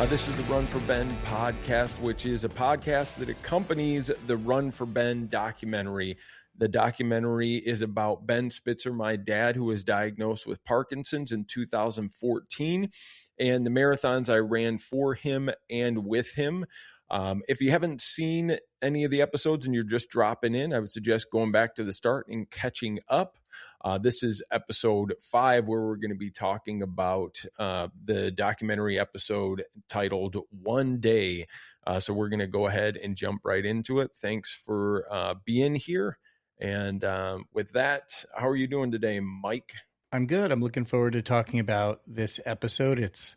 This is the Run4Ben Podcast, which is a podcast that accompanies the Run4Ben documentary. The documentary is about Ben Spitzer, my dad, who was diagnosed with Parkinson's in 2014, and the marathons I ran for him and with him. If you haven't seen any of the episodes and you're just dropping in, I would suggest going back to the start and catching up. This is episode 5, where we're going to be talking about the documentary episode titled One Day. So we're going to go ahead and jump right into it. Thanks for being here. And with that, how are you doing today, Mike? I'm good. I'm looking forward to talking about this episode. It's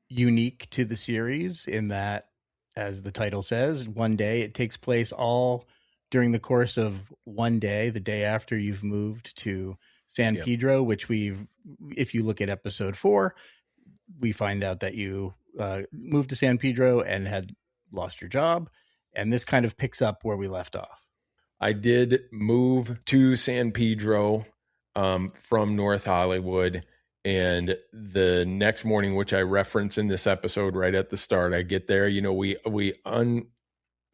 unique to the series in that, as the title says, one day. It takes place all during the course of one day, the day after you've moved to San Pedro, which if you look at episode 4, we find out that you moved to San Pedro and had lost your job. And this kind of picks up where we left off. I did move to San Pedro from North Hollywood. And the next morning, which I reference in this episode right at the start, I get there, we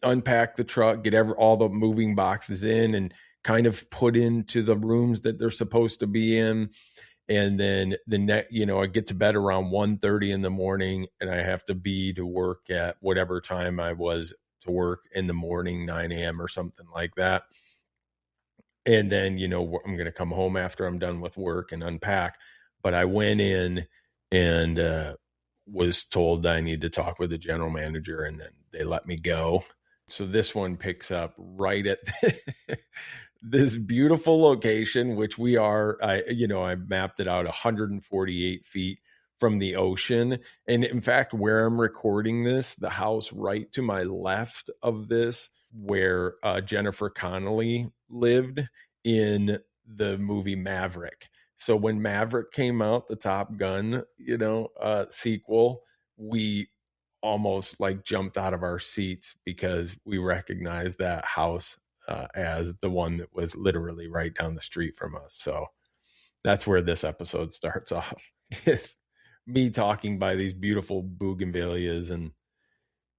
unpack the truck, get all the moving boxes in and kind of put into the rooms that they're supposed to be in. And then I get to bed around 1:30 in the morning, and I have to be to work at whatever time I was to work in the morning, 9 a.m. or something like that. And then, I'm going to come home after I'm done with work and unpack. But I went in and was told I need to talk with the general manager, and then they let me go. So this one picks up right at this beautiful location, which we are, I mapped it out 148 feet from the ocean. And in fact, where I'm recording this, the house right to my left of this, where Jennifer Connelly lived in the movie Maverick. So when Maverick came out, the Top Gun, sequel, we almost jumped out of our seats because we recognized that house as the one that was literally right down the street from us. So that's where this episode starts off. It's me talking by these beautiful bougainvilleas and,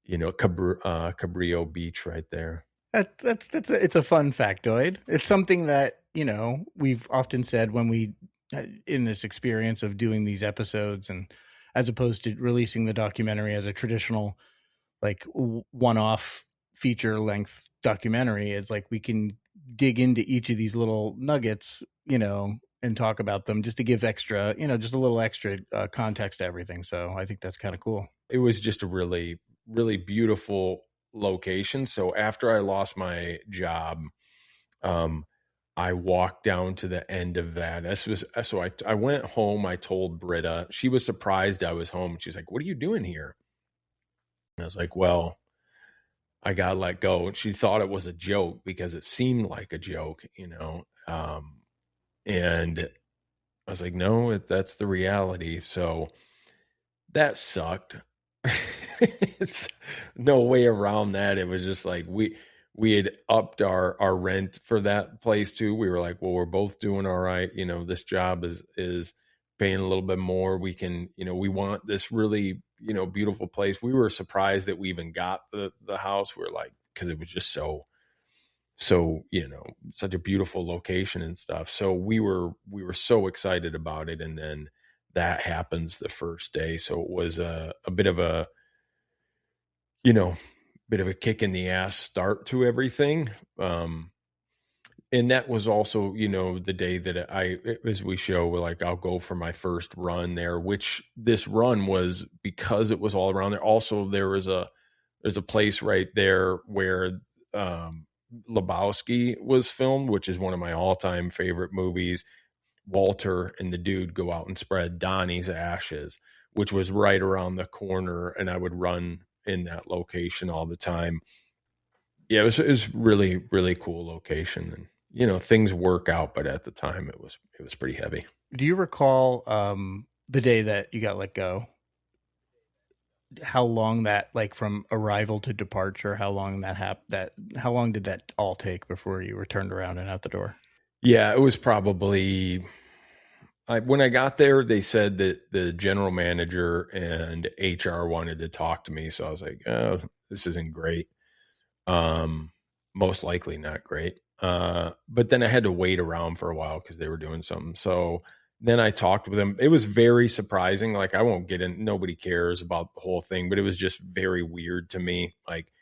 Cabrillo Beach right there. It's a fun factoid. It's something that, we've often said when we, in this experience of doing these episodes, and as opposed to releasing the documentary as a traditional, one-off feature length documentary, is we can dig into each of these little nuggets, and talk about them just to give extra, just a little extra context to everything. So I think that's kind of cool. It was just a really, really beautiful location. So after I lost my job, I walked down to the end of that. I went home. I told Britta. She was surprised I was home. She's like, "What are you doing here?" And I was like, "Well, I got let go." And she thought it was a joke because it seemed like a joke, and I was like, "No, that's the reality." So that sucked. It's no way around that. It was just we had upped our rent for that place too. We were like, well, we're both doing all right. This job is paying a little bit more. We can, we want this really, beautiful place. We were surprised that we even got the house. We're because it was just so, such a beautiful location and stuff. So we were so excited about it. And then that happens the first day. So it was a bit of a, kick in the ass start to everything. And that was also, the day that as we show, I'll go for my first run there, which this run was because it was all around there. Also, there's a place right there where Lebowski was filmed, which is one of my all-time favorite movies. Walter and the dude go out and spread Donnie's ashes, which was right around the corner, and I would run in that location all the time. Yeah, it was really, really cool location, and things work out, but at the time it was pretty heavy. Do you recall the day that you got let go? How long that, from arrival to departure, how long that how long did that all take before you were turned around and out the door? Yeah, it was probably when I got there, they said that the general manager and HR wanted to talk to me. So I was like, oh, this isn't great. Most likely not great. But then I had to wait around for a while because they were doing something. So then I talked with them. It was very surprising. Like, I won't get in, nobody cares about the whole thing, but it was just very weird to me. Like,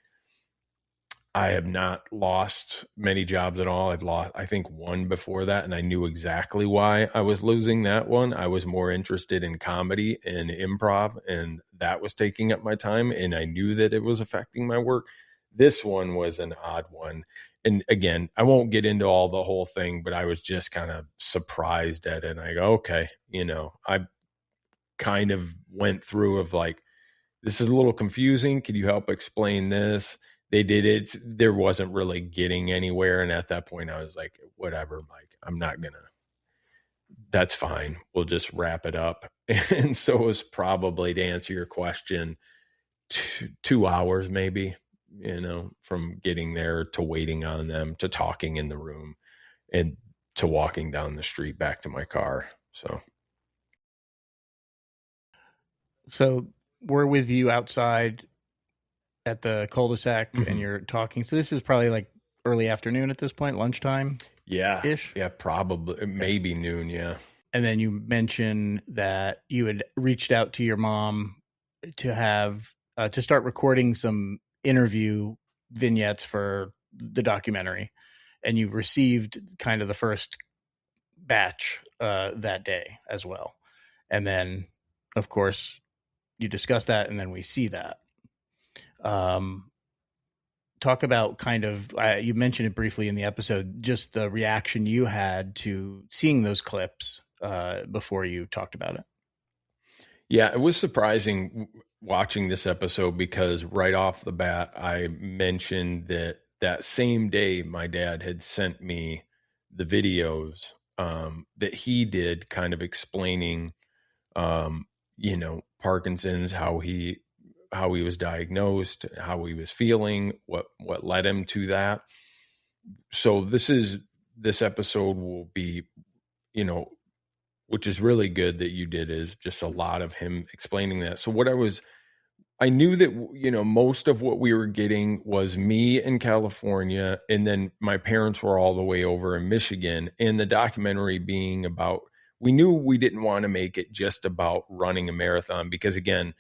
I have not lost many jobs at all. I've lost, I think, one before that, and I knew exactly why I was losing that one. I was more interested in comedy and improv, and that was taking up my time, and I knew that it was affecting my work. This one was an odd one. And again, I won't get into all the whole thing, but I was just kind of surprised at it. And I go, okay, I kind of went through of like, this is a little confusing. Could you help explain this? They did it. There wasn't really getting anywhere. And at that point I was like, whatever, Mike, I'm not gonna, that's fine. We'll just wrap it up. And so it was probably, to answer your question, 2 hours maybe, from getting there to waiting on them to talking in the room and to walking down the street back to my car. So we're with you outside at the cul-de-sac and you're talking. So this is probably like early afternoon at this point, lunchtime. Yeah. Probably maybe noon. Yeah. And then you mentioned that you had reached out to your mom to have, to start recording some interview vignettes for the documentary, and you received kind of the first batch that day as well. And then of course you discuss that, and then we see that. Talk about kind of, you mentioned it briefly in the episode, just the reaction you had to seeing those clips before you talked about it. Yeah, it was surprising watching this episode because right off the bat, I mentioned that same day my dad had sent me the videos that he did, kind of explaining, Parkinson's, how he was diagnosed, how he was feeling, what led him to that. So this episode will be, which is really good that you did, is just a lot of him explaining that. So I knew that, most of what we were getting was me in California, and then my parents were all the way over in Michigan, and the documentary being about, we knew we didn't want to make it just about running a marathon because, again,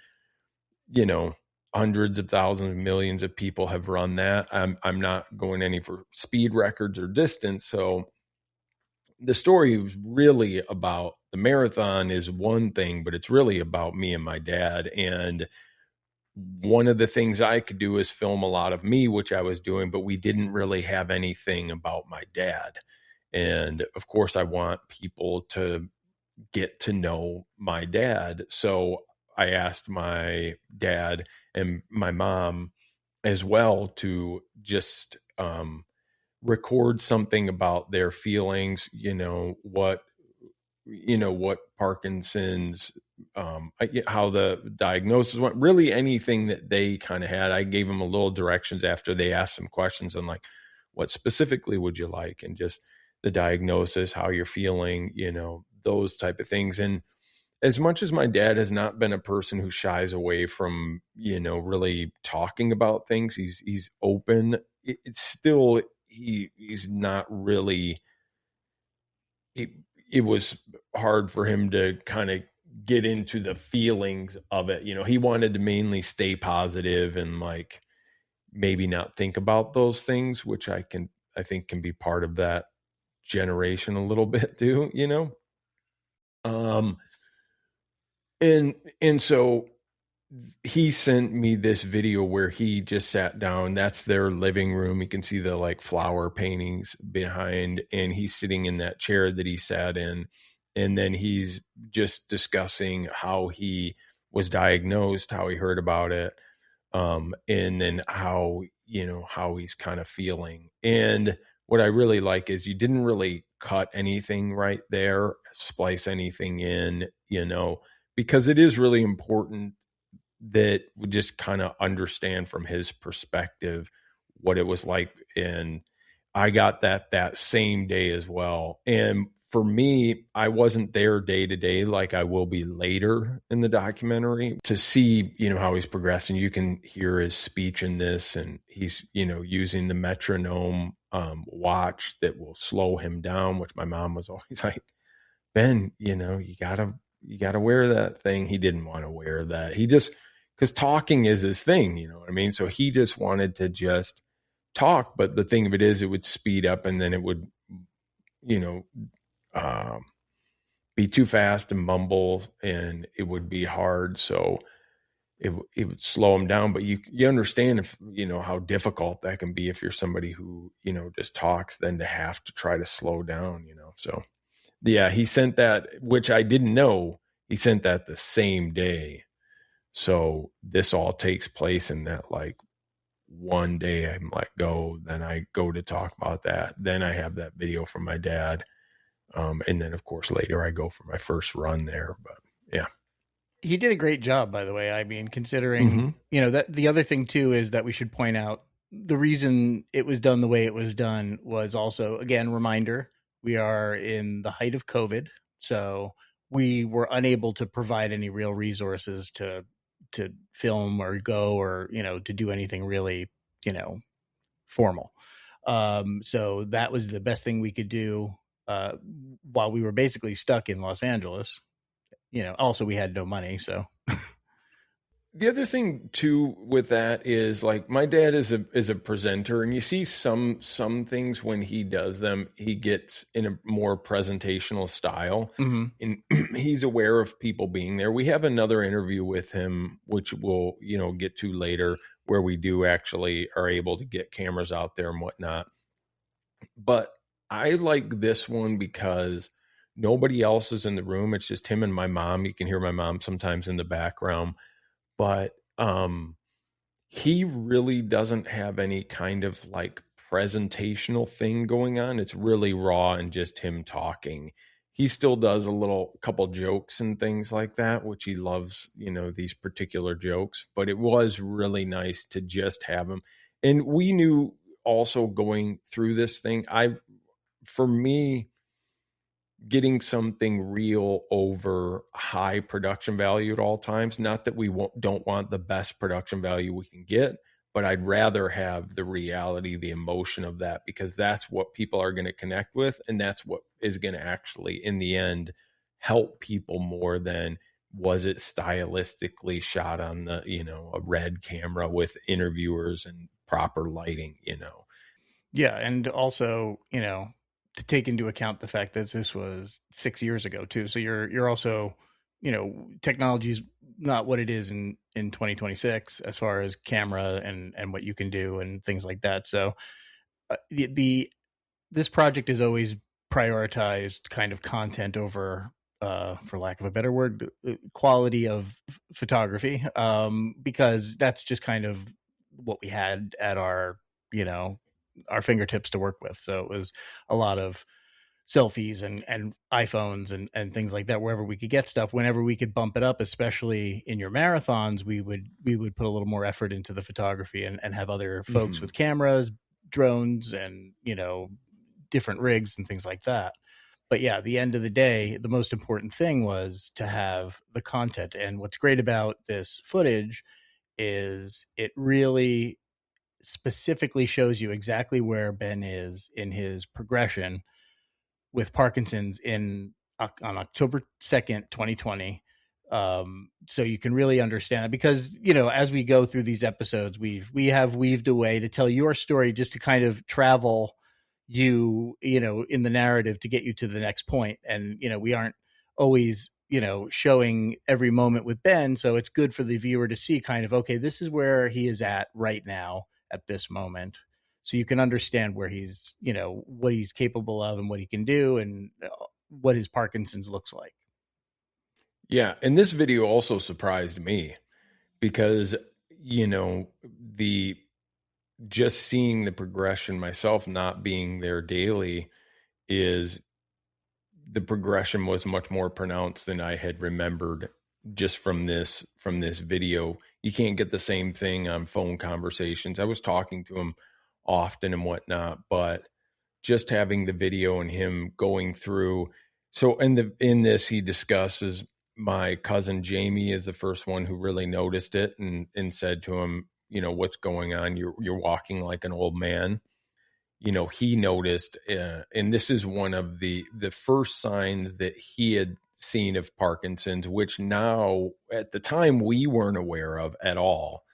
hundreds of thousands, millions of people have run that. I'm not going any for speed records or distance. So the story was really about the marathon is one thing, but it's really about me and my dad. And one of the things I could do is film a lot of me, which I was doing, but we didn't really have anything about my dad. And of course I want people to get to know my dad. So I asked my dad and my mom as well to just record something about their feelings, what Parkinson's, how the diagnosis went, really anything that they kind of had. I gave them a little directions after they asked some questions on like, what specifically would you like? And just the diagnosis, how you're feeling, those type of things. And as much as my dad has not been a person who shies away from, really talking about things, he's open. It's still, he's not really, it was hard for him to kind of get into the feelings of it. He wanted to mainly stay positive and like maybe not think about those things, which I think can be part of that generation a little bit too, and so he sent me this video where he just sat down. That's their living room. You can see the like flower paintings behind, and he's sitting in that chair that he sat in. And then he's just discussing how he was diagnosed, how he heard about it, and then how he's kind of feeling. And what I really like is you didn't really cut anything right there, splice anything in, because it is really important that we just kind of understand from his perspective what it was like. And I got that same day as well. And for me, I wasn't there day to day like I will be later in the documentary to see, how he's progressing. You can hear his speech in this, and he's, using the metronome watch that will slow him down, which my mom was always like, Ben, you gotta wear that thing. He didn't want to wear that. He just, because talking is his thing, you know what I mean? So he just wanted to just talk. But the thing of it is, it would speed up, and then it would, be too fast and mumble, and it would be hard. So it would slow him down. But you understand if, how difficult that can be if you're somebody who, just talks, then to have to try to slow down, So yeah, he sent that, which I didn't know. He sent that the same day. So this all takes place in that, like, one day I'm let go, then I go to talk about that. Then I have that video from my dad. And then of course later I go for my first run there. But yeah. He did a great job, by the way. I mean, considering, that the other thing too is that we should point out the reason it was done the way it was done was also, again, reminder, we are in the height of COVID. So we were unable to provide any real resources to film or go or, to do anything really, formal. So that was the best thing we could do while we were basically stuck in Los Angeles. Also we had no money. So the other thing too with that is, like, my dad is a presenter, and you see some things when he does them, he gets in a more presentational style, and he's aware of people being there. We have another interview with him, which we'll, get to later, where we do actually are able to get cameras out there and whatnot. But I like this one because nobody else is in the room. It's just him and my mom. You can hear my mom sometimes in the background. But he really doesn't have any kind of like presentational thing going on. It's really raw and just him talking. He still does a couple jokes and things like that, which he loves, these particular jokes. But it was really nice to just have him. And we knew also going through this thing, for me, getting something real over high production value at all times. Not that we don't want the best production value we can get, but I'd rather have the reality, the emotion of that, because that's what people are going to connect with. And that's what is going to actually, in the end, help people more than was it stylistically shot on the, a red camera with interviewers and proper lighting, Yeah. And also, to take into account the fact that this was 6 years ago too. So you're also, technology is not what it is in 2026 as far as camera and what you can do and things like that. So this project is always prioritized kind of content over, for lack of a better word, quality of photography, because that's just kind of what we had at our fingertips to work with. So it was a lot of selfies and iPhones and things like that, wherever we could get stuff. Whenever we could bump it up, especially in your marathons, we would put a little more effort into the photography and have other folks with cameras, drones, and, different rigs and things like that. But yeah, at the end of the day, the most important thing was to have the content. And what's great about this footage is it really specifically shows you exactly where Ben is in his progression with Parkinson's on October 2nd, 2020. So you can really understand it, because, as we go through these episodes, we have weaved a way to tell your story, just to kind of travel you, in the narrative to get you to the next point. And, we aren't always, showing every moment with Ben. So it's good for the viewer to see kind of, okay, this is where he is at right now at this moment. So you can understand where he's, what he's capable of and what he can do and what his Parkinson's looks like. Yeah. And this video also surprised me because, just seeing the progression myself, not being there daily, is the progression was much more pronounced than I had remembered just from this video. You can't get the same thing on phone conversations. I was talking to him often and whatnot, but just having the video and him going through. So in this, he discusses my cousin Jamie is the first one who really noticed it and said to him, what's going on? You're walking like an old man. He noticed, and this is one of the first signs that he had seen of Parkinson's, which now at the time we weren't aware of at all.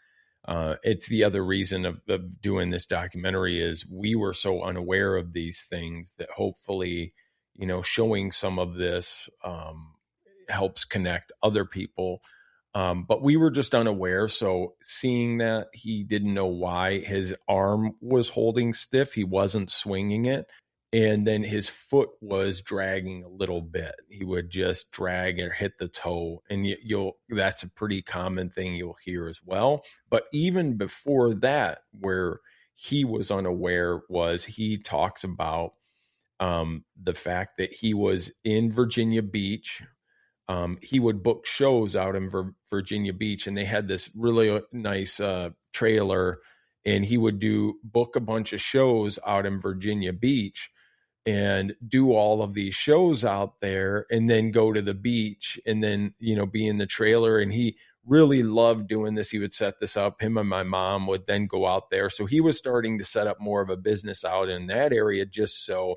It's the other reason of doing this documentary is we were so unaware of these things that hopefully, showing some of this helps connect other people. But we were just unaware. So seeing that, he didn't know why his arm was holding stiff. He wasn't swinging it. And then his foot was dragging a little bit. He would just drag or hit the toe. And that's a pretty common thing you'll hear as well. But even before that, where he was unaware was he talks about the fact that he was in Virginia Beach. He would book shows out in Virginia Beach, and they had this really nice trailer, and he would book a bunch of shows out in Virginia Beach and do all of these shows out there and then go to the beach and then, be in the trailer. And he really loved doing this. He would set this up. Him and my mom would then go out there. So he was starting to set up more of a business out in that area just so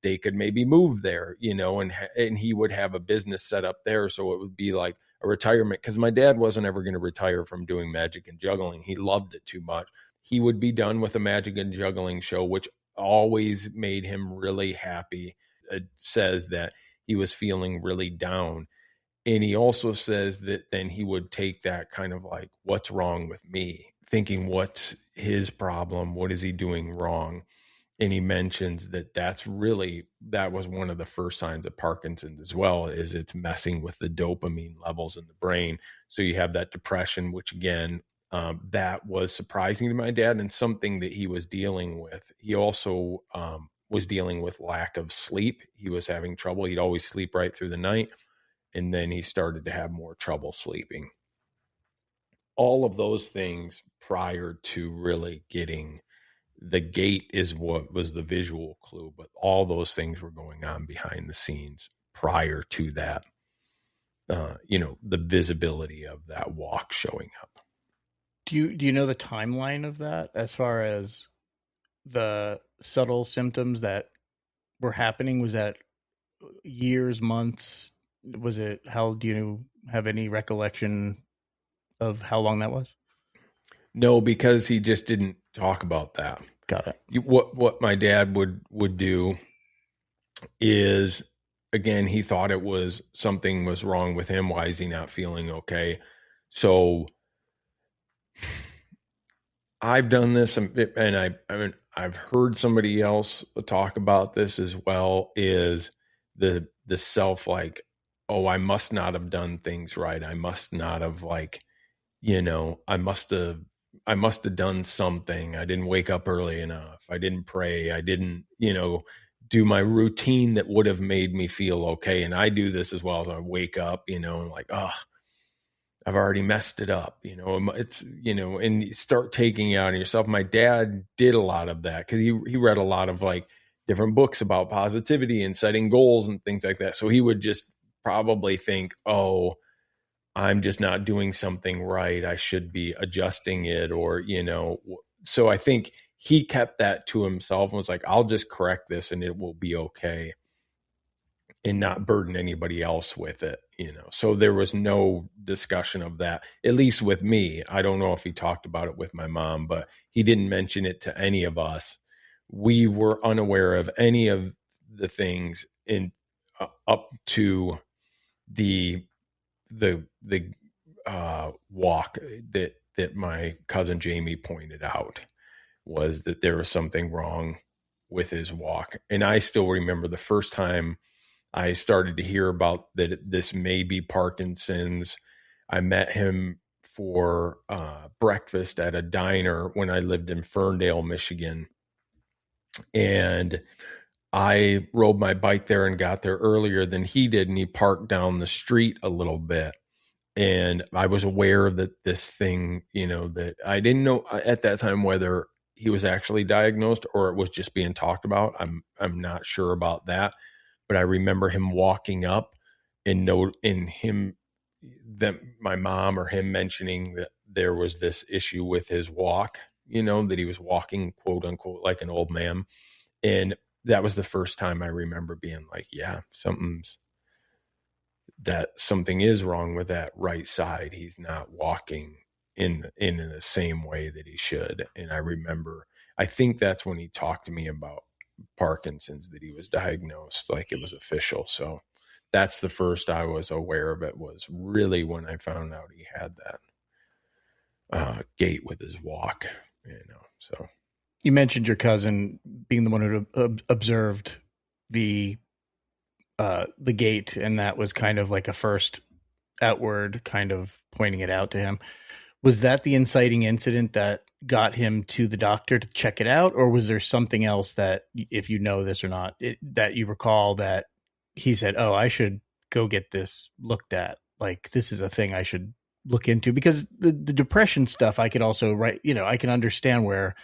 they could maybe move there, and he would have a business set up there. So it would be like a retirement, because my dad wasn't ever going to retire from doing magic and juggling. He loved it too much. He would be done with a magic and juggling show, which always made him really happy. It says that he was feeling really down. And he also says that then he would take that kind of like, what's wrong with me? Thinking, what's his problem? What is he doing wrong? And he mentions that that was one of the first signs of Parkinson's as well, is it's messing with the dopamine levels in the brain. So you have that depression, which again, that was surprising to my dad and something that he was dealing with. He also was dealing with lack of sleep. He was having trouble. He'd always sleep right through the night. And then he started to have more trouble sleeping. All of those things prior to really getting the gait is what was the visual clue, but all those things were going on behind the scenes prior to that, the visibility of that walk showing up. Do you know the timeline of that as far as the subtle symptoms that were happening? Was that years, months? Was it, how do you have any recollection of how long that was? No, because he just didn't talk about that. Got it. What my dad would do is, again, he thought it was something was wrong with him. Why is he not feeling okay? So I've done this, and I've heard somebody else talk about this as well, is the self like, oh, I must not have done things right. I must not have I must have done something. I didn't wake up early enough. I didn't pray. I didn't, do my routine that would have made me feel okay. And I do this as well. As I wake up, and like, oh, I've already messed it up. It's, and you start taking it out on yourself. My dad did a lot of that because he read a lot of like different books about positivity and setting goals and things like that. So he would just probably think, oh, I'm just not doing something right. I should be adjusting it, or, so I think he kept that to himself and was like, I'll just correct this and it will be okay, and not burden anybody else with it, So there was no discussion of that, at least with me. I don't know if he talked about it with my mom, but he didn't mention it to any of us. We were unaware of any of the things up to the walk that my cousin Jamie pointed out, was that there was something wrong with his walk. And I still remember the first time I started to hear about that this may be Parkinson's. I met him for breakfast at a diner when I lived in Ferndale, Michigan. And I rode my bike there and got there earlier than he did. And he parked down the street a little bit. And I was aware that this thing, that I didn't know at that time whether he was actually diagnosed or it was just being talked about. I'm not sure about that, but I remember him walking up and that my mom or him mentioning that there was this issue with his walk, that he was walking, quote unquote, like an old man. And that was the first time I remember being like, yeah, something is wrong with that right side. He's not walking in the same way that he should. And I think that's when he talked to me about Parkinson's, that he was diagnosed, like it was official. So that's the first I was aware of it, was really when I found out he had that gait with his walk, so. You mentioned your cousin being the one who observed the gait, and that was kind of like a first outward kind of pointing it out to him. Was that the inciting incident that got him to the doctor to check it out? Or was there something else that, if you know this or not, that you recall that he said, oh, I should go get this looked at? Like, this is a thing I should look into? Because the depression stuff, I could also I can understand where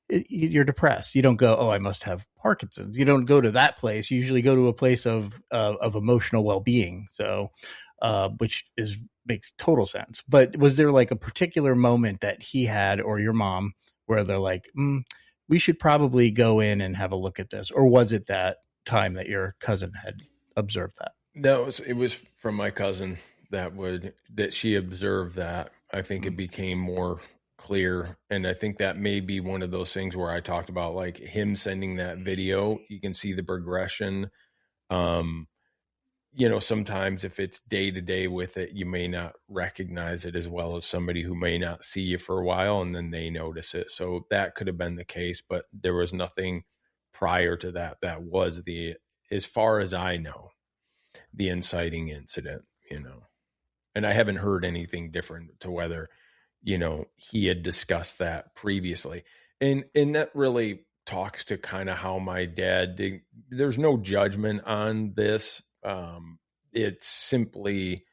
you're depressed. You don't go, oh, I must have Parkinson's. You don't go to that place. You usually go to a place of emotional well-being. So, which makes total sense. But was there like a particular moment that he had, or your mom, where they're like, we should probably go in and have a look at this? Or was it that time that your cousin had observed that? No, it was from my cousin that she observed that. I think it became more clear. And I think that may be one of those things where I talked about, like, him sending that video, you can see the progression. Sometimes if it's day to day with it, you may not recognize it as well as somebody who may not see you for a while and then they notice it. So that could have been the case, but there was nothing prior to that. That was as far as I know, the inciting incident, and I haven't heard anything different to whether, he had discussed that previously. And that really talks to kind of how my dad did. There's no judgment on this. It's simply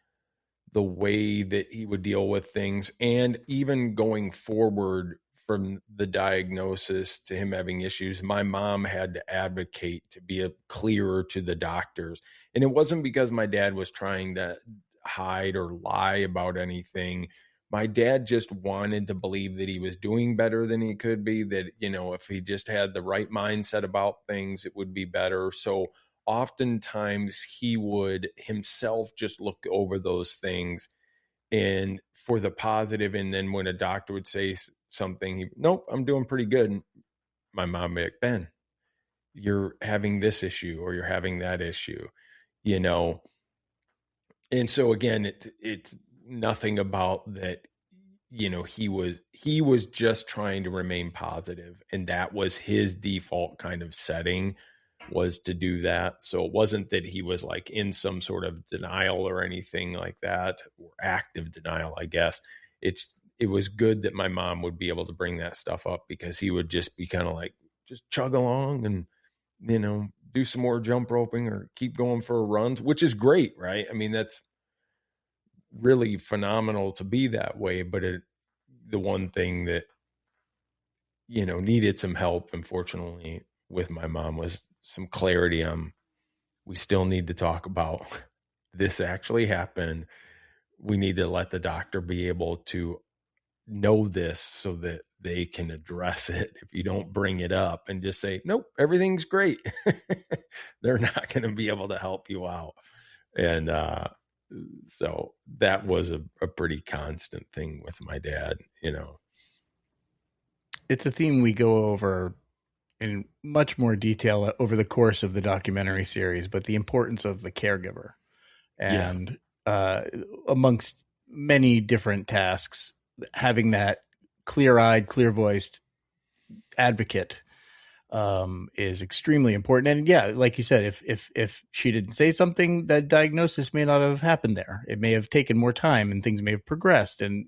the way that he would deal with things. And even going forward from the diagnosis to him having issues, my mom had to advocate to be clearer to the doctors. And it wasn't because my dad was trying to hide or lie about anything. My dad just wanted to believe that he was doing better than he could be, that, if he just had the right mindset about things, it would be better. So oftentimes he would himself just look over those things and for the positive. And then when a doctor would say something, nope, I'm doing pretty good. And my mom would be like, Ben, you're having this issue or you're having that issue, And so again, it's nothing about that, he was just trying to remain positive, and that was his default kind of setting, was to do that. So it wasn't that he was like in some sort of denial or anything like that, or active denial, I guess. It was good that my mom would be able to bring that stuff up, because he would just be kind of like, just chug along and, do some more jump roping or keep going for runs, which is great, right? I mean, that's really phenomenal to be that way. But the one thing that, needed some help, unfortunately, with my mom was some clarity on, we still need to talk about this actually happened. We need to let the doctor be able to know this so that they can address it. If you don't bring it up and just say, nope, everything's great, they're not going to be able to help you out. And so that was a pretty constant thing with my dad, It's a theme we go over in much more detail over the course of the documentary series, but the importance of the caregiver, and amongst many different tasks, having that clear-eyed, clear-voiced advocate is extremely important. And yeah, like you said, if she didn't say something, that diagnosis may not have happened there. It may have taken more time and things may have progressed. And,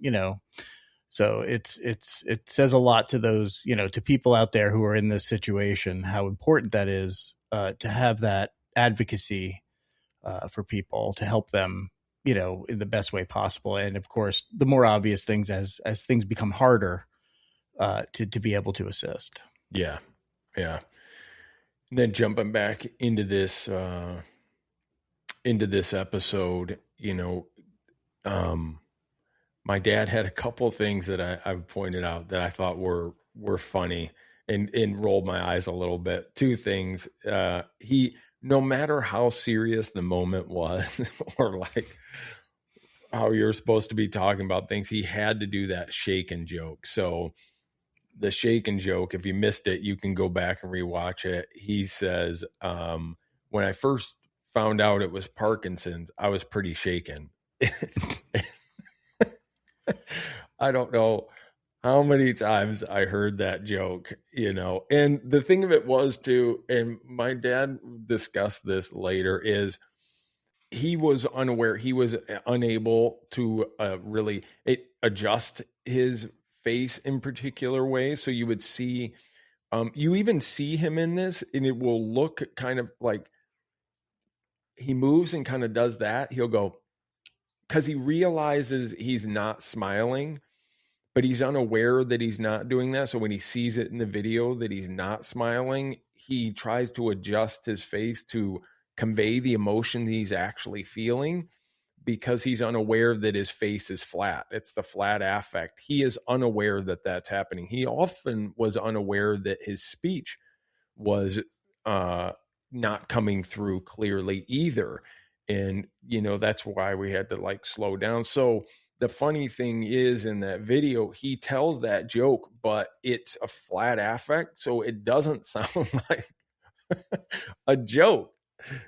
so it says a lot to those, to people out there who are in this situation, how important that is to have that advocacy for people, to help them, in the best way possible. And of course, the more obvious things, as things become harder, to be able to assist. Yeah. Yeah. And then jumping back into this episode, my dad had a couple of things that I've pointed out that I thought were funny and rolled my eyes a little bit. Two things. He, no matter how serious the moment was or like how you're supposed to be talking about things, he had to do that shaken joke. So the shaken joke, if you missed it, you can go back and rewatch it. He says, when I first found out it was Parkinson's, I was pretty shaken. I don't know how many times I heard that joke, and the thing of it was too, and my dad discussed this later, is he was unaware. He was unable to really adjust his face in particular ways. So you would see, you even see him in this, and it will look kind of like he moves and kind of does that. He'll go, because he realizes he's not smiling, but he's unaware that he's not doing that. So when he sees it in the video that he's not smiling, he tries to adjust his face to convey the emotion he's actually feeling, because he's unaware that his face is flat. It's the flat affect. He is unaware that that's happening. He often was unaware that his speech was not coming through clearly either. And, that's why we had to like slow down. So the funny thing is, in that video, he tells that joke, but it's a flat affect. So it doesn't sound like a joke.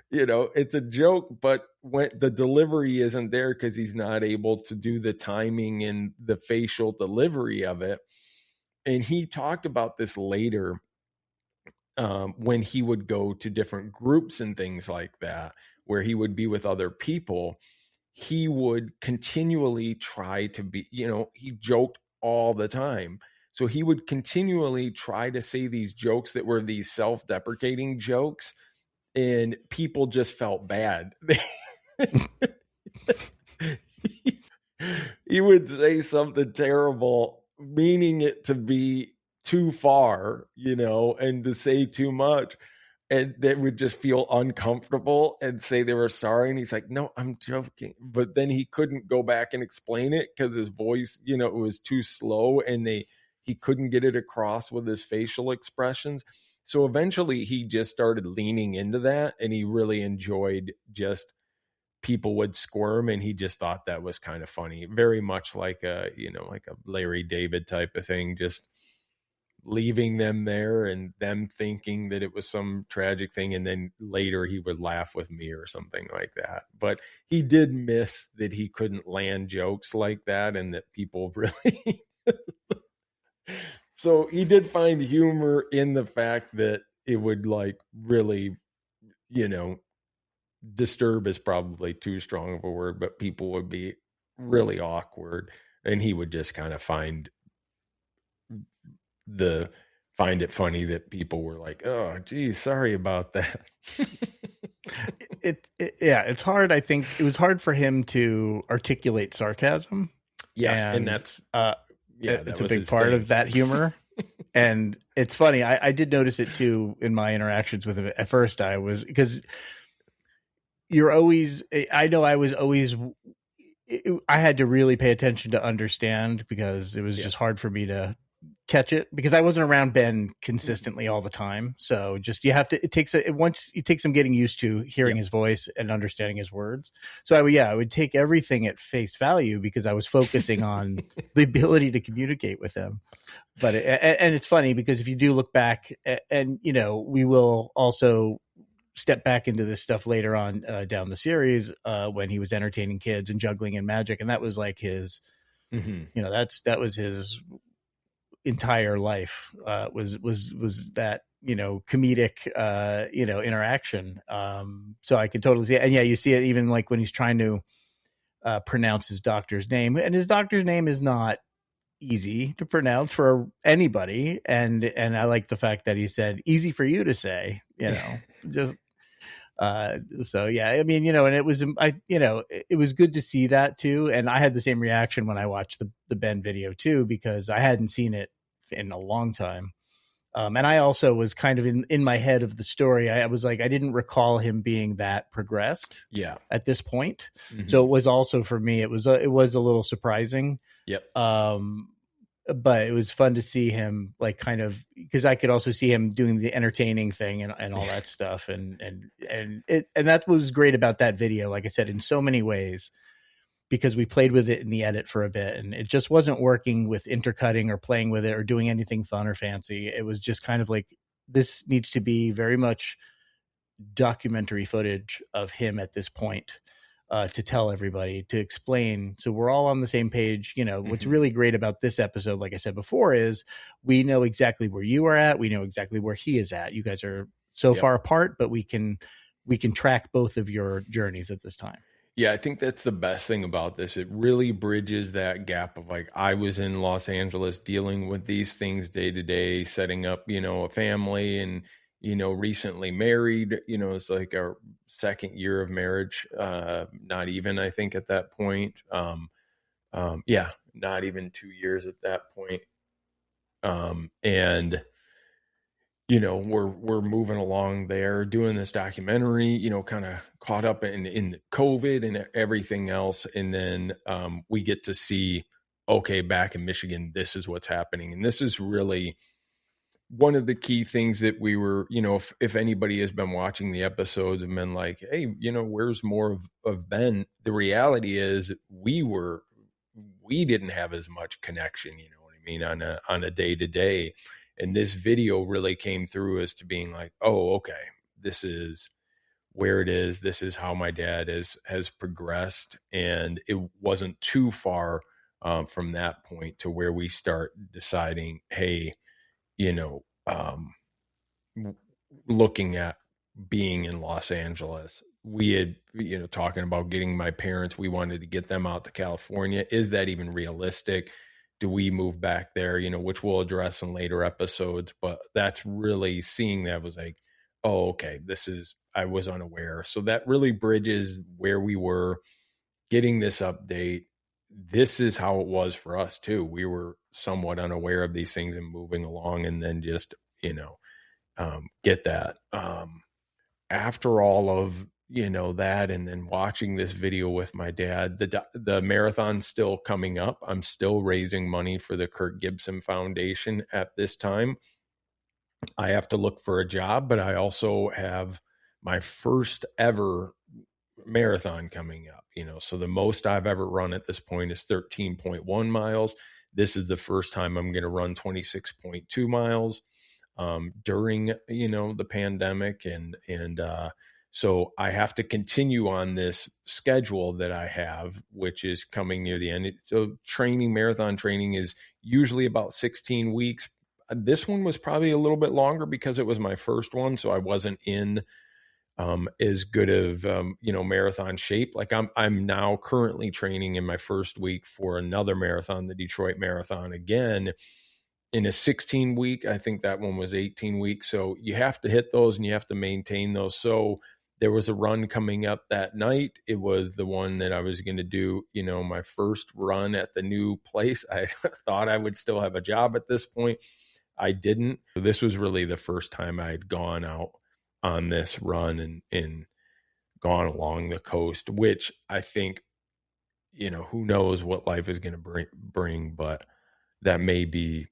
It's a joke, but when the delivery isn't there, because he's not able to do the timing and the facial delivery of it. And he talked about this later, when he would go to different groups and things like that, where he would be with other people. He would continually try to be, he joked all the time. So he would continually try to say these jokes that were these self-deprecating jokes, and people just felt bad. He would say something terrible, meaning it to be too far, and to say too much. And they would just feel uncomfortable and say they were sorry. And he's like, no, I'm joking. But then he couldn't go back and explain it because his voice, it was too slow, and he couldn't get it across with his facial expressions. So eventually he just started leaning into that, and he really enjoyed just people would squirm, and he just thought that was kind of funny. Very much like a Larry David type of thing, just leaving them there and them thinking that it was some tragic thing. And then later he would laugh with me or something like that. But he did miss that he couldn't land jokes like that, and that people really, so he did find humor in the fact that it would like really, disturb is probably too strong of a word, but people would be really awkward, and he would just kind of find it funny that people were like, oh geez, sorry about that. It's hard. I think it was hard for him to articulate sarcasm. Yes. And that's it's a big part of that humor. And it's funny, I did notice it too in my interactions with him. At first I was, because I had to really pay attention to understand, because it was just hard for me to catch it, because I wasn't around Ben consistently all the time. So just, it takes some getting used to hearing his voice and understanding his words. So I would take everything at face value, because I was focusing on the ability to communicate with him. But and it's funny, because if you do look back, and we will also step back into this stuff later on down the series, when he was entertaining kids and juggling and magic, and that was like his, that was his entire life, was that comedic interaction. So I could totally see it. And you see it even like when he's trying to pronounce his doctor's name, and his doctor's name is not easy to pronounce for anybody, and I like the fact that he said easy for you to say, just so I mean, and it was it was good to see that too. And I had the same reaction when I watched the Ben video too, because I hadn't seen it in a long time. And I also was kind of in my head of the story. I was like, I didn't recall him being that progressed at this point. Mm-hmm. So it was also, for me, it was a little surprising. Yep. But it was fun to see him, like, kind of, because I could also see him doing the entertaining thing and all that stuff. And that was great about that video. Like I said, in so many ways, because we played with it in the edit for a bit and it just wasn't working with intercutting or playing with it or doing anything fun or fancy. It was just kind of like, this needs to be very much documentary footage of him at this point, to tell everybody, to explain. So we're all on the same page. You know, what's really great about this episode, like I said before, is we know exactly where you are at. We know exactly where he is at. You guys are so far apart, but we can track both of your journeys at this time. Yeah, I think that's the best thing about this. It really bridges that gap of, like, I was in Los Angeles dealing with these things day to day, setting up, you know, a family, and, you know, recently married, you know, it's like our second year of marriage. Not even, I think, at that point. Yeah, not even 2 years at that point. And, you know, we're moving along there, doing this documentary, you know, kind of caught up in COVID and everything else. And then we get to see, okay, back in Michigan, this is what's happening. And this is really one of the key things that we were, you know, if anybody has been watching the episodes and been like, hey, you know, where's more of Ben? The reality is we didn't have as much connection, you know what I mean, on a day to day. And this video really came through as to being like, oh, okay, this is where it is. This is how my dad has progressed. And it wasn't too far from that point to where we start deciding, hey, you know, looking at being in Los Angeles. We had, you know, talking about getting my parents, we wanted to get them out to California. Is that even realistic? Do we move back there? You know, which we'll address in later episodes, but that's really seeing that was like, oh, okay, I was unaware. So that really bridges where we were getting this update. This is how it was for us too. We were somewhat unaware of these things and moving along, and then just, you know, get that. After all of, you know, that, and then watching this video with my dad, the marathon's still coming up. I'm still raising money for the Kirk Gibson Foundation at this time. I have to look for a job, but I also have my first ever marathon coming up, you know, so the most I've ever run at this point is 13.1 miles. This is the first time I'm going to run 26.2 miles during, you know, the pandemic. And so I have to continue on this schedule that I have, which is coming near the end. So marathon training is usually about 16 weeks. This one was probably a little bit longer because it was my first one. So I wasn't in as good of, you know, marathon shape. Like I'm now currently training in my first week for another marathon, the Detroit Marathon, again in a 16 week. I think that one was 18 weeks. So you have to hit those and you have to maintain those. So there was a run coming up that night. It was the one that I was going to do, you know, my first run at the new place. I thought I would still have a job at this point. I didn't. So this was really the first time I had gone out on this run and gone along the coast, which I think, you know, who knows what life is going to bring, but that may be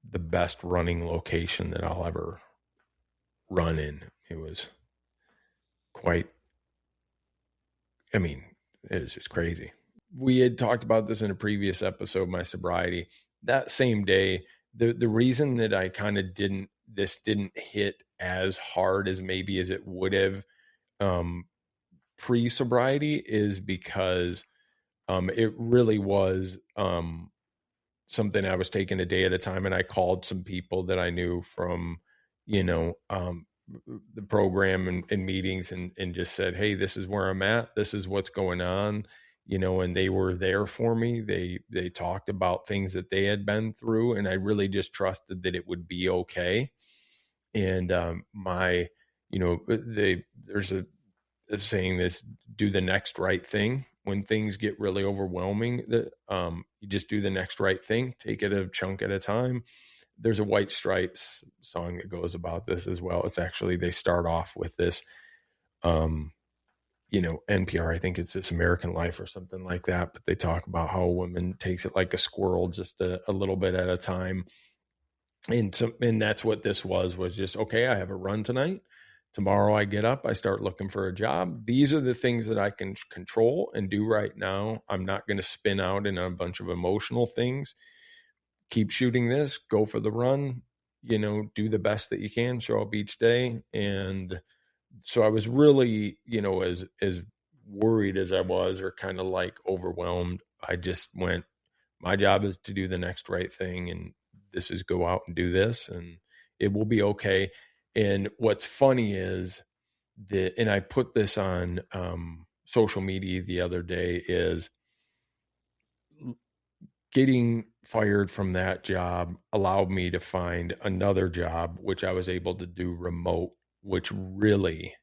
the best running location that I'll ever run in. It was quite, I mean, it was just crazy. We had talked about this in a previous episode, my sobriety. That same day, the reason that I kind of didn't hit as hard as maybe as it would have pre-sobriety is because it really was something I was taking a day at a time. And I called some people that I knew from, you know, the program and meetings and just said, hey, this is where I'm at. This is what's going on, you know, and they were there for me. They talked about things that they had been through, and I really just trusted that it would be okay. And you know, there's a saying this, do the next right thing. When things get really overwhelming, you just do the next right thing, take it a chunk at a time. there's a White Stripes song that goes about this as well. It's actually, they start off with this, NPR, I think it's This American Life or something like that, but they talk about how a woman takes it like a squirrel, just a little bit at a time. And that's what this was just, okay, I have a run tonight. Tomorrow I get up, I start looking for a job. These are the things that I can control and do right now. I'm not going to spin out in a bunch of emotional things. Keep shooting this, go for the run, do the best that you can, show up each day. And so I was really, as worried as I was, or kind of like overwhelmed, I just went, my job is to do the next right thing. And this is go out and do this, and it will be okay. And what's funny is and I put this on social media the other day, is getting fired from that job allowed me to find another job, which I was able to do remote, which really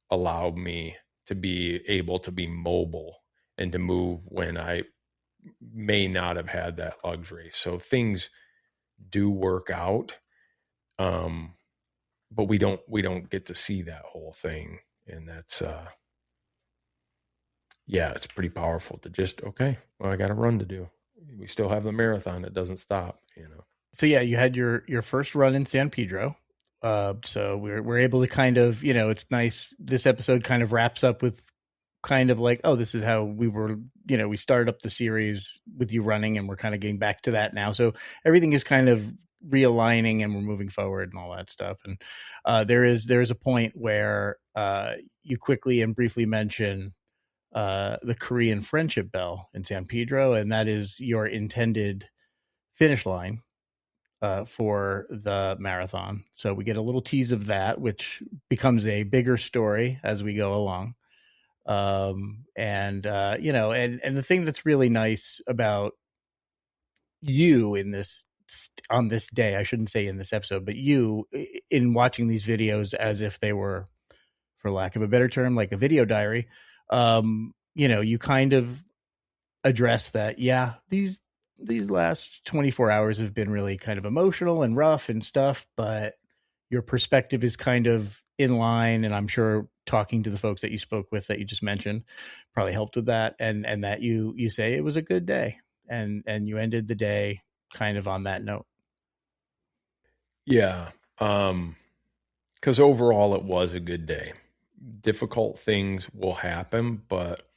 allowed me to be able to be mobile and to move when I may not have had that luxury. So things do work out. But we don't get to see that whole thing. And that's, it's pretty powerful to just, okay, well, I got a run to do. We still have the marathon. It doesn't stop, So yeah, you had your first run in San Pedro. So we're able to kind of, it's nice. This episode kind of wraps up with kind of like, oh, this is how we were, we started up the series with you running, and we're kind of getting back to that now. So everything is kind of realigning, and we're moving forward and all that stuff. And there is a point where you quickly and briefly mention the Korean friendship bell in San Pedro, and that is your intended finish line for the marathon. So we get a little tease of that, which becomes a bigger story as we go along. And the thing that's really nice about you on this day, I shouldn't say in this episode, but you in watching these videos as if they were, for lack of a better term, like a video diary, you kind of address that, yeah, these last 24 hours have been really kind of emotional and rough and stuff, but your perspective is kind of in line. And I'm sure talking to the folks that you spoke with that you just mentioned probably helped with that. And that you say it was a good day, and you ended the day kind of on that note. Yeah. Because overall it was a good day. Difficult things will happen, but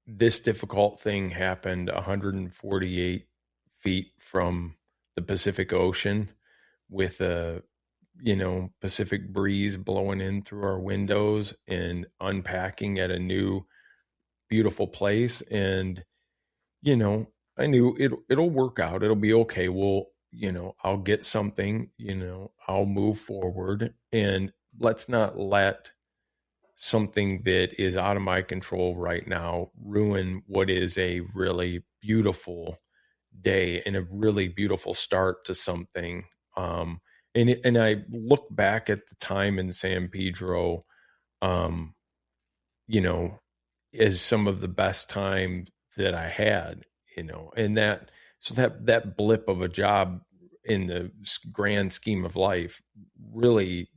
this difficult thing happened 148 feet from the Pacific Ocean, with a Pacific breeze blowing in through our windows, and unpacking at a new beautiful place. And I knew it'll work out, it'll be okay. I'll get something, I'll move forward, and let's not let something that is out of my control right now ruin what is a really beautiful day and a really beautiful start to something. And I look back at the time in San Pedro, as some of the best time that I had, and that blip of a job in the grand scheme of life really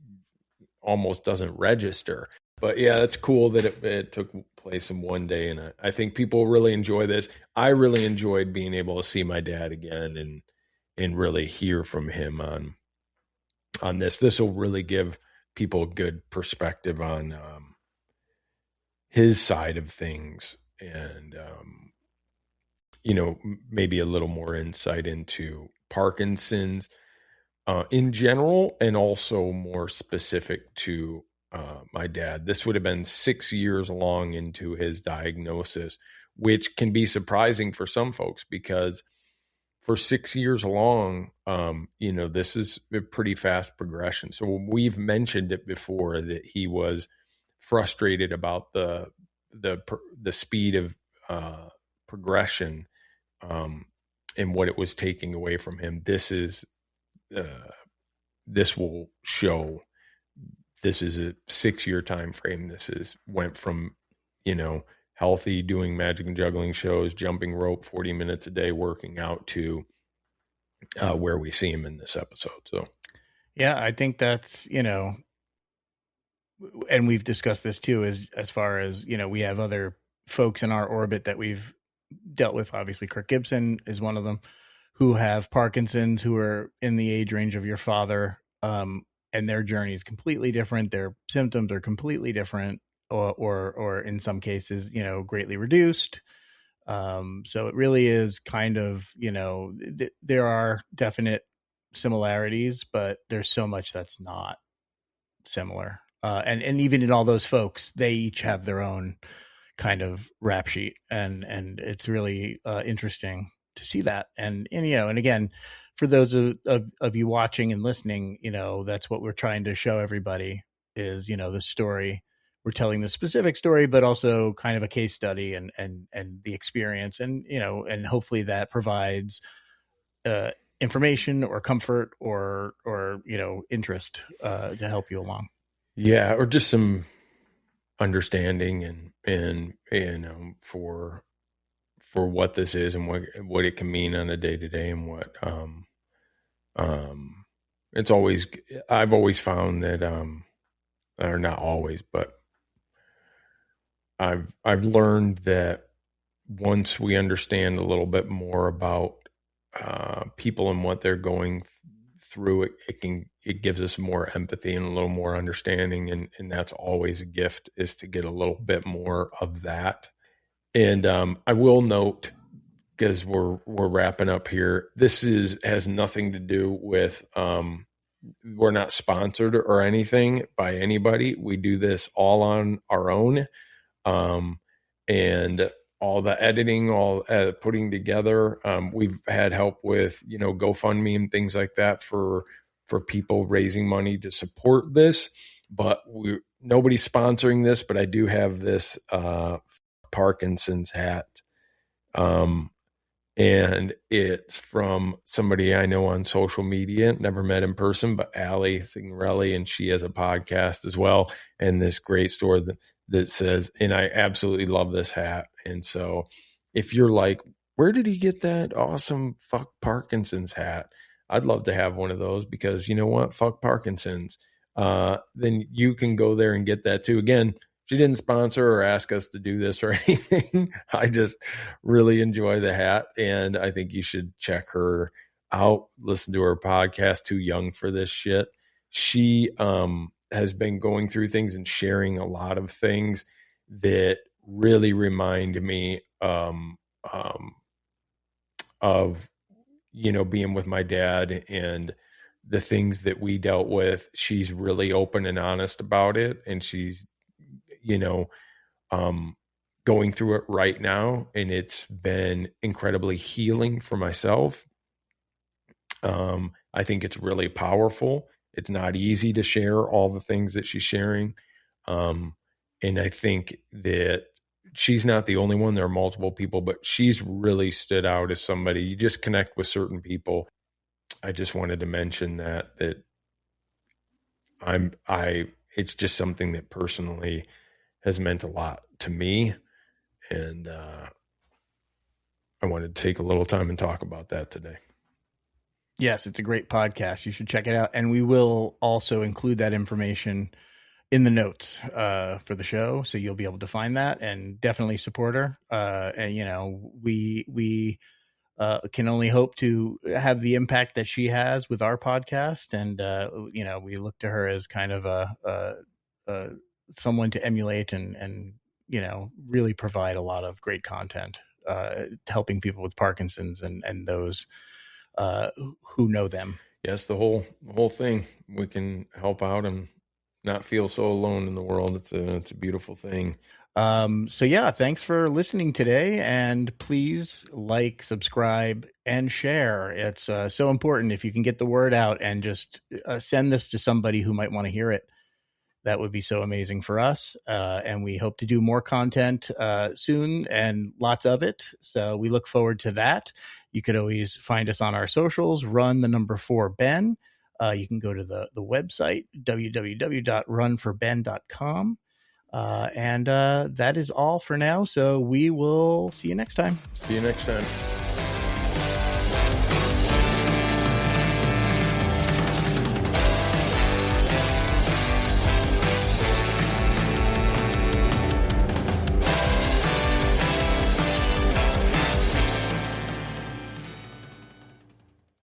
almost doesn't register. But yeah, it's cool that it took place in one day, and I think people really enjoy this. I really enjoyed being able to see my dad again and really hear from him on this. This will really give people a good perspective on his side of things, and maybe a little more insight into Parkinson's in general, and also more specific to my dad. This would have been 6 years long into his diagnosis, which can be surprising for some folks, because for 6 years long, this is a pretty fast progression. So we've mentioned it before that he was frustrated about the speed of progression, and what it was taking away from him. This will show. This is a 6-year time frame. Went from, healthy, doing magic and juggling shows, jumping rope 40 minutes a day, working out, to where we see him in this episode. So, yeah, I think that's, and we've discussed this too, as far as, we have other folks in our orbit that we've dealt with. Obviously, Kirk Gibson is one of them, who have Parkinson's, who are in the age range of your father. And their journey is completely different. Their symptoms are completely different, or in some cases, greatly reduced. So it really is kind of, there are definite similarities, but there's so much that's not similar. And even in all those folks, they each have their own kind of rap sheet, and it's really interesting to see that. And again, for those of you watching and listening, that's what we're trying to show everybody is, the story. We're telling the specific story, but also kind of a case study and the experience, and and hopefully that provides information or comfort or interest to help you along. Yeah, or just some understanding and for what this is and what it can mean on a day-to-day, and what it's always, I've always found that or not always, but I've learned that once we understand a little bit more about people and what they're going through, it gives us more empathy and a little more understanding, and that's always a gift, is to get a little bit more of that. And I will note, because we're wrapping up here, this has nothing to do with we're not sponsored or anything by anybody. We do this all on our own, and all the editing, all putting together. We've had help with, GoFundMe and things like that for people raising money to support this, but nobody's sponsoring this. But I do have this Parkinson's hat, and it's from somebody I know on social media, never met in person, but Allie Signorelli, and she has a podcast as well, and this great store that says, and I absolutely love this hat. And so if you're like, where did he get that awesome fuck Parkinson's hat? I'd love to have one of those, because you know what? Fuck Parkinson's. Then you can go there and get that too. Again, she didn't sponsor or ask us to do this or anything. I just really enjoy the hat, and I think you should check her out. Listen to her podcast, Too Young for This Shit. She has been going through things and sharing a lot of things that really remind me of being with my dad and the things that we dealt with. She's really open and honest about it, and she's going through it right now, and it's been incredibly healing for myself. I think it's really powerful. It's not easy to share all the things that she's sharing. And I think that she's not the only one. There are multiple people, but she's really stood out as somebody. You just connect with certain people. I just wanted to mention that it's just something that personally has meant a lot to me. And I wanted to take a little time and talk about that today. Yes, it's a great podcast. You should check it out. And we will also include that information in the notes for the show, so you'll be able to find that, and definitely support her. And we can only hope to have the impact that she has with our podcast, and we look to her as kind of someone to emulate, and really provide a lot of great content, helping people with Parkinson's and those who know them. Yes, the whole thing. We can help out and not feel so alone in the world. It's a beautiful thing. So yeah, thanks for listening today, and please like, subscribe, and share. It's so important. If you can get the word out and just send this to somebody who might want to hear it, that would be so amazing for us. And we hope to do more content soon, and lots of it. So we look forward to that. You could always find us on our socials, Run4Ben. You can go to the website, www.run4ben.com. And that is all for now. So we will see you next time. See you next time.